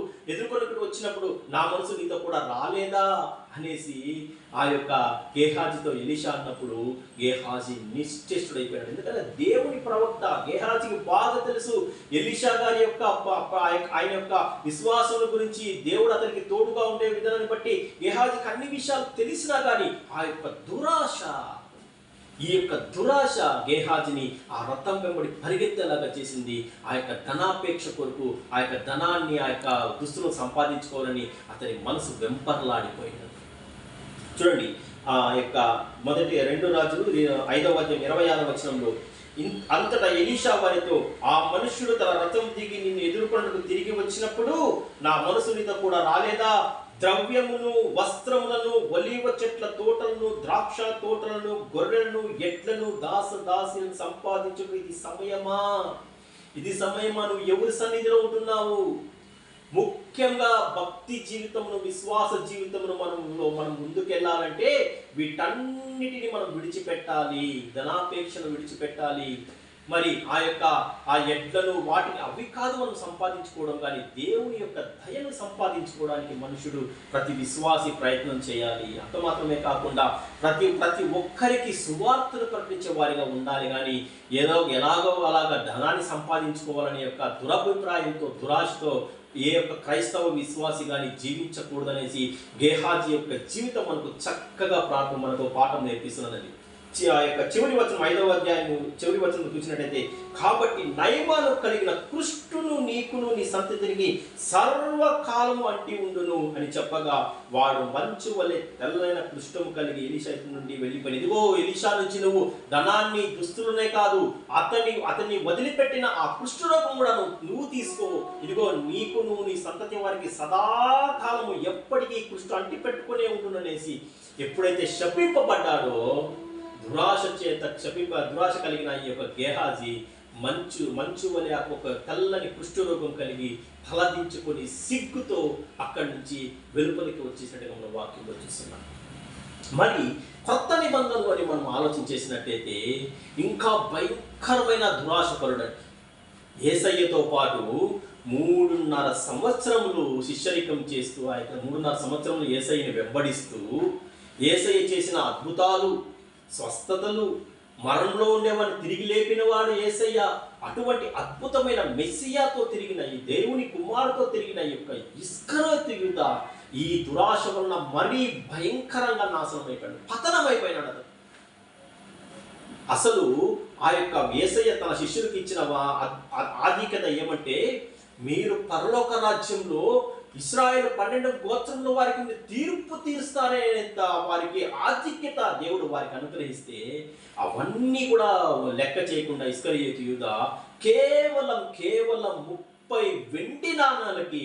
నా మనసు నీతో కూడా రాలేదా అనేసి ఆ యొక్క గేహాజీతో ఎలీషా అన్నప్పుడు గేహాజీ నిశ్చేష్టుడైపోయాడు. ఎందుకంటే దేవుని ప్రవక్త గేహాజీకి బాగా తెలుసు ఎలీషా గారి యొక్క ఆయన యొక్క విశ్వాసం గురించి, దేవుడు అతనికి తోడుగా ఉండే విధానాన్ని బట్టి గేహాజీకి అన్ని విషయాలు తెలిసినా కానీ ఈ యొక్క దురాశ గేహాజీని ఆ రథం వెంబడి పరిగెత్తేలాగా చేసింది. ఆ యొక్క ధనాపేక్ష కొరకు, ఆ యొక్క ధనాన్ని, ఆ యొక్క దుస్తులను సంపాదించుకోవాలని అతని మనసు వెంపర్లాడిపోయినది. చూడండి, ఆ యొక్క 2 రాజులు 5వ అధ్యాయం 26వ వచనంలో, అంతటా ఎలీషా వారితో, ఆ మనుష్యుడు తన రథం దిగి నిన్ను ఎదుర్కొన్నకు తిరిగి వచ్చినప్పుడు నా మనసు నీతో కూడా రాలేదా, ద్రవ్యమును, వస్త్రములను, ఒలీవ చెట్ల తోటలను, ద్రాక్ష తోటలను, గొర్రెలను, ఎడ్లను, దాసదాసులను సంపాదించుకు ఇది సమయమా నువ్వు ఎవరి సన్నిధిలో ఉంటున్నావు? ముఖ్యంగా భక్తి జీవితమును, విశ్వాస జీవితమును మనం ముందుకెళ్ళాలంటే వీటన్నిటిని మనం విడిచిపెట్టాలి, ధనాపేక్షను విడిచిపెట్టాలి. మరి ఆ ఎడ్లను వాటిని అవి కాదు మనం సంపాదించుకోవడం, కానీ దేవుని యొక్క దయను సంపాదించుకోవడానికి మనుషుడు, ప్రతి విశ్వాసి ప్రయత్నం చేయాలి. అంత మాత్రమే కాకుండా ప్రతి ఒక్కరికి సువార్తను ప్రకటించే వారిగా ఉండాలి. కానీ ఎలాగో అలాగా ధనాన్ని సంపాదించుకోవాలనే యొక్క దురభిప్రాయంతో, దురాశతో ఏ యొక్క క్రైస్తవ విశ్వాసి కానీ జీవించకూడదనేసి గేహాజీ యొక్క జీవితం మనకు చక్కగా మనకు పాఠం నేర్పిస్తున్నది. ఆ యొక్క చివరి వచనం 5వ అధ్యాయం చివరి వచనం చూసినట్టయితే, కాబట్టి నయమాను కలిగిన కృష్టును నీకును నీ సంతతికి సర్వకాలము అంటి ఉండును అని చెప్పగా, వాడు మంచు వలె తెల్లైన కృష్ణము కలిగి ఎలీషా నుండి వెళ్ళిపోయి, ఇదిగో ఎలీషా నుంచి నువ్వు ధనాన్ని, దుస్తులనే కాదు అతన్ని వదిలిపెట్టిన ఆ కృష్ణరూపం కూడా నువ్వు తీసుకో, ఇదిగో నీకును నీ సంతతి వారికి సదాకాలము ఎప్పటికీ కృష్ణ అంటి పెట్టుకునే ఉండుననేసి ఎప్పుడైతే శపింపబడ్డాడో, దురాశ కలిగిన ఈ యొక్క గేహాజీ మంచు వలె ఒక తెల్లని కుష్ఠరోగం కలిగి తలదించుకొని సిగ్గుతో అక్కడి నుంచి వెలుపలికి వచ్చేసినట్టుగా మనం వాక్యంలో చూస్తున్నాం. మరి కొత్త నిబంధనలు అని మనం ఆలోచించేసినట్టయితే ఇంకా భయంకరమైన దురాశపరుడు. యేసయ్యతో పాటు 3.5 సంవత్సరములు శిష్యరికం చేస్తూ, ఆ యొక్క 3.5 సంవత్సరములు యేసయ్యని వెంబడిస్తూ, యేసయ్య చేసిన అద్భుతాలు, స్వస్థతలు, మరణంలో ఉండేవాడిని తిరిగి లేపినవాడు యేసయ్య, అటువంటి అద్భుతమైన మెస్సియాతో తిరిగిన, ఈ దేవుని కుమారుతో తిరిగిన యొక్క ఇస్కరియోతు యూద ఈ దురాశ వలన మరీ భయంకరంగా నాశనం అయిపోయాడు, పతనమైపోయినాడు. అసలు ఆ యొక్క యేసయ్య తన శిష్యులకు ఇచ్చిన ఆధిక్యత ఏమంటే, మీరు పరలోక రాజ్యంలో ఇశ్రాయేలు 12 గోత్రంలో వారికి తీర్పు తీరుస్తారనేంత వారికి ఆధిక్యత దేవుడు వారికి అనుగ్రహిస్తే, అవన్నీ కూడా లెక్క చేయకుండా ఇస్కరియోతు యూదా కేవలం 30 వెండి నాణాలకి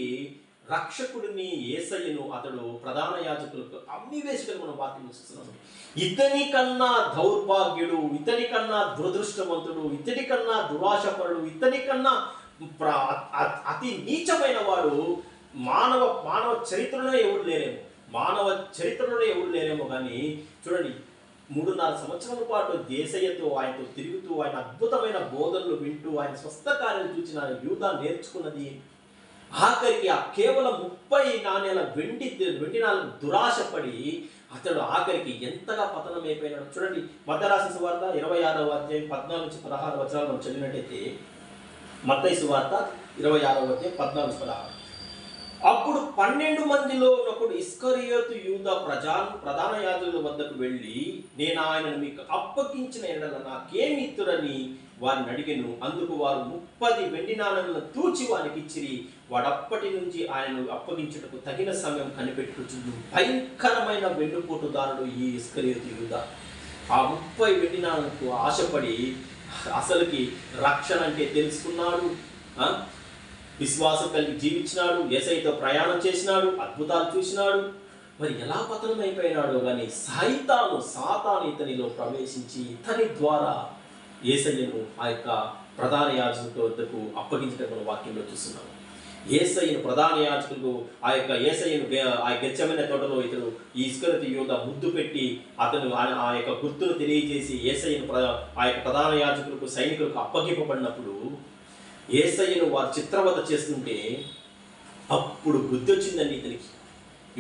రక్షకుడిని యేసయ్యను అతడు ప్రధాన యాజకులకు అమ్మివేసినట్టు మనం వాక్యం చూస్తున్నాము. ఇతని కన్నా దౌర్భాగ్యుడు, ఇతని కన్నా దురదృష్టవంతుడు, ఇతని కన్నా దురాశపరుడు, ఇతని కన్నా అతి నీచమైన వాడు మానవ చరిత్రలో ఎవరు లేరేమో. కానీ చూడండి, 3.5 సంవత్సరాల పాటు యేసయ్యతో ఆయనతో తిరుగుతూ, ఆయన అద్భుతమైన బోధనలు వింటూ, ఆయన స్వస్థ కార్యాలు చూసిన యూదా నేర్చుకున్నది ఆఖరికి ఆ కేవలం 30 నాణ్యాల వెండి నాలుగు దురాశపడి అతడు ఆఖరికి ఎంతగా పతనమైపోయినాడు. చూడండి, మత్తయి రాసిన సువార్త 26వ అధ్యాయం 14 నుంచి 16 వచనాలు మనం చదివినట్టయితే, మత్తయి సువార్త 26వ అధ్యాయం 14 నుంచి 16, అప్పుడు 12 మందిలో ఒకడు ఇస్కరియోతు యూదా ప్రధాన యాజకుల వద్దకు వెళ్ళి, నేను ఆయనను మీకు అప్పగించిన ఎడల నాకేమి ఇత్తురని వారిని అడిగెను. అందుకు వారు 30 వెండి నాణెలను తూచి వారికి ఇచ్చిరి. వాడప్పటి నుంచి ఆయనను అప్పగించుటకు తగిన సమయం కనిపెట్టుచుండు. భయంకరమైన వెన్నుపోటుదారుడు ఈ ఇస్కరియోతు యూదా. ఆ 30 వెండి నాణెలకు ఆశపడి అసలుకి రక్షణ అంటే తెలుసుకున్నాడు, విశ్వాసం కలిగి జీవించినాడు, యేసయ్యతో ప్రయాణం చేసినాడు, అద్భుతాలు చూసినాడు. మరి ఎలా పతనం అయిపోయినాడో కానీ సాతాను ఇతనిలో ప్రవేశించి ఇతని ద్వారా యేసయ్యను ఆ యొక్క ప్రధాన యాజకుల వద్దకు అప్పగించడం మన వాక్యంలో చూస్తున్నాము. యేసయ్యను ప్రధాన యాజకులకు ఆ యొక్క యేసయ్యను ఆ గెత్సెమనే తోటలో ఇతడు ఈ ఇస్కరియోతు యూదా ముద్దు పెట్టి అతను ఆ యొక్క గుర్తును తెలియజేసి యేసయ్యను ఆ యొక్క ప్రధాన యాజకులకు సైనికులకు అప్పగింపబడినప్పుడు యేసయ్యను వారు చిత్రవద చేస్తుంటే అప్పుడు బుద్ధి వచ్చిందండి ఇతనికి.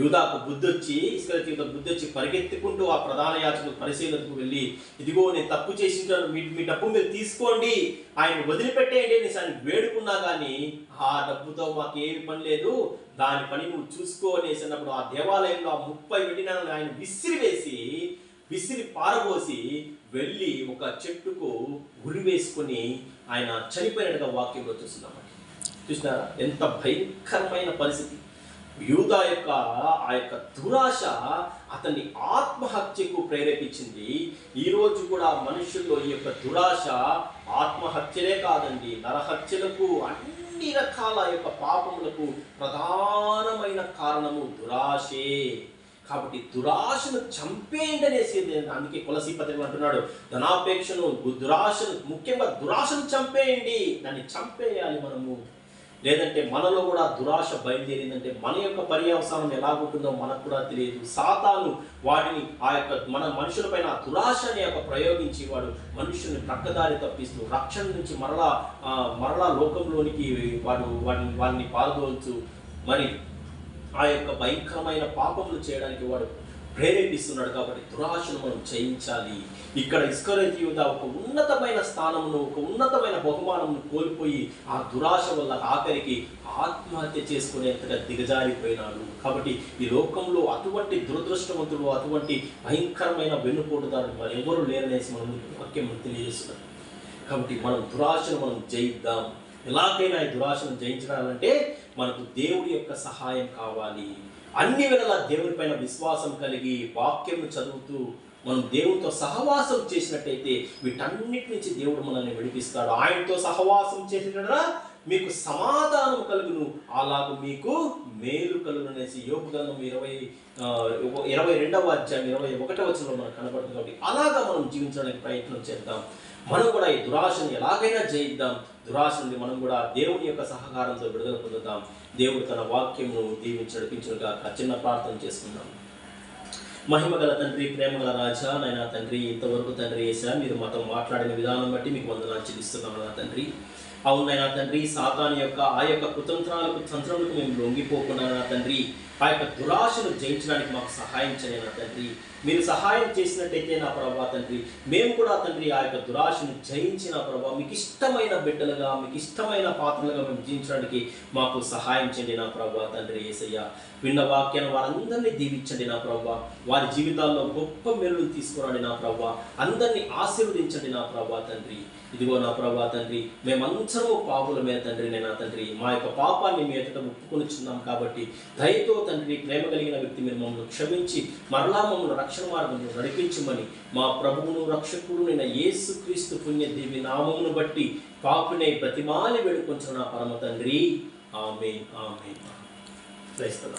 యూదాకు బుద్ధి వచ్చి, ఇస్కరియోతు యూదాకు బుద్ధి వచ్చి పరిగెత్తుకుంటూ ఆ ప్రధాన యాజకులు పరిశీలనకు వెళ్ళి, ఇదిగో నేను తప్పు చేసింటాను, మీ డబ్బు మీరు తీసుకోండి, ఆయన వదిలిపెట్టేయండి అని ఆయన వేడుకున్నా కానీ ఆ డబ్బుతో మాకు ఏమి పని లేదు, దాని పని నువ్వు చూసుకో అనేసి అన్నప్పుడు ఆ దేవాలయంలో ఆ 30 వెండి నాణెలను ఆయన విసిరి పారబోసి వెళ్ళి ఒక చెట్టుకు ఉరి వేసుకొని ఆయన చనిపోయినట్టుగా వాక్యంలో చూస్తున్నామండి. చూసినారా ఎంత భయంకరమైన పరిస్థితి. యూదా యొక్క ఆ యొక్క దురాశ అతన్ని ఆత్మహత్యకు ప్రేరేపించింది. ఈరోజు కూడా మనుషుల్లో ఈ యొక్క దురాశ ఆత్మహత్యలే కాదండి, నరహత్యలకు, అన్ని రకాల యొక్క పాపములకు ప్రధానమైన కారణము దురాశే. కాబట్టి దురాశను చంపేయండి అనేసి, అందుకే కొలసీ పత్రికలో అంటున్నాడు, ధనాపేక్షను, దురాశను, ముఖ్యంగా దురాశను చంపేయండి, దాన్ని చంపేయాలి మనము. లేదంటే మనలో కూడా దురాశ బయలుదేరిందంటే మన యొక్క పర్యవసానం ఎలాగుంటుందో మనకు కూడా తెలియదు. సాతాను వాటిని ఆ యొక్క మన మనుషులపైన దురాశని యొక్క ప్రయోగించి వాడు మనుషుల్ని ప్రక్కదారి తప్పిస్తూ రక్షణ నుంచి మరలా లోకంలోనికి వాడిని పాల్గొనవచ్చు, మరి ఆ యొక్క భయంకరమైన పాపములు చేయడానికి వాడు ప్రేరేపిస్తున్నాడు. కాబట్టి దురాశను మనం జయించాలి. ఇక్కడ ఇస్కరియోతు యూదా ఒక ఉన్నతమైన స్థానమును, ఒక ఉన్నతమైన బహుమానమును కోల్పోయి ఆ దురాశ వల్ల ఆఖరికి ఆత్మహత్య చేసుకునేంతగా దిగజారిపోయినాడు. కాబట్టి ఈ లోకంలో అటువంటి దురదృష్టవంతుడు, అటువంటి భయంకరమైన వెన్నుపోటుదారుడు మరి ఎవరు లేరనేసి మనం వాక్యం తెలియజేస్తున్నాం. కాబట్టి మనం దురాశను మనం జయిద్దాం. ఎలాగైనా ఈ దురాశను జయించాలంటే మనకు దేవుడి యొక్క సహాయం కావాలి. అన్ని వేళలా దేవుని పైన విశ్వాసం కలిగి వాక్యం చదువుతూ మనం దేవునితో సహవాసం చేసినట్టయితే వీటన్నిటి నుంచి దేవుడు మనల్ని విడిపిస్తాడు. ఆయనతో సహవాసం చేసినట్లా మీకు సమాధానం కలుగును, అలాగూ మీకు మేలు కలుగును అనేసి యోబు గ్రంథం 22వ అధ్యాయం 21వ వచనంలో మనకు కనబడుతుంది. కాబట్టి అలాగా మనం జీవించడానికి ప్రయత్నం చేద్దాం. మనం కూడా ఈ దురాశను ఎలాగైనా జయిద్దాం. దురాశ నుండి మనం కూడా దేవుని యొక్క సహకారంతో విడుదల పొందుతాం. దేవుడు తన వాక్యమును దీవించి నడిపించుగా చిన్న ప్రార్థన చేసుకుందాం. మహిమగల తండ్రి, ప్రేమగల రాజా, నాయనా తండ్రి, ఇంతవరకు తండ్రి యేసయ్యా మీరు మాతో మాట్లాడిన విధానం బట్టి మీకు వందనాలు చెల్లిస్తున్నాం నా తండ్రి. అవునైనా తండ్రి, సాతాను యొక్క ఆ యొక్క తంత్రములకు మేము లొంగిపోకుండా నా తండ్రి, ఆ యొక్క దురాశను జయించడానికి మాకు సహాయం చేయండి నా తండ్రి. మీరు సహాయం చేసినట్టయితే నా ప్రభా తండ్రి, మేము కూడా తండ్రి ఆ యొక్క దురాశను జయించిన ప్రభా మీకు ఇష్టమైన బిడ్డలుగా, మీకు ఇష్టమైన పాత్రలుగా మేము జీవించడానికి మాకు సహాయం చేయండి నా ప్రభా తండ్రి యేసయ్య. విన్న వాక్యాన్ని వారందరినీ దీవించండి నా ప్రభా. వారి జీవితాల్లో గొప్ప మెరులు తీసుకురండి నా ప్రభా. అందరినీ ఆశీర్వదించండి నా ప్రభా తండ్రి. ఇదిగో నా ప్రభా తండ్రి, మేమందరము పాపులమే తండ్రి. నేను తండ్రి మా యొక్క పాపాన్ని మీ ఎదుట ఒప్పుకొనిచున్నాం కాబట్టి దయతో తండ్రి, ప్రేమ కలిగిన వ్యక్తి మీరు మమ్మల్ని క్షమించి మరలా మమ్మల్ని రక్షణ మార్గంలో నడిపించమని మా ప్రభువును రక్షకుడు నేను యేసుక్రీస్తు పుణ్యదేవి నామమును బట్టి పాపునే బ్రతిమాలి వేడుకొంచున్న పరమ తండ్రి. ఆమేన్, ఆమేన్. క్రైస్తవ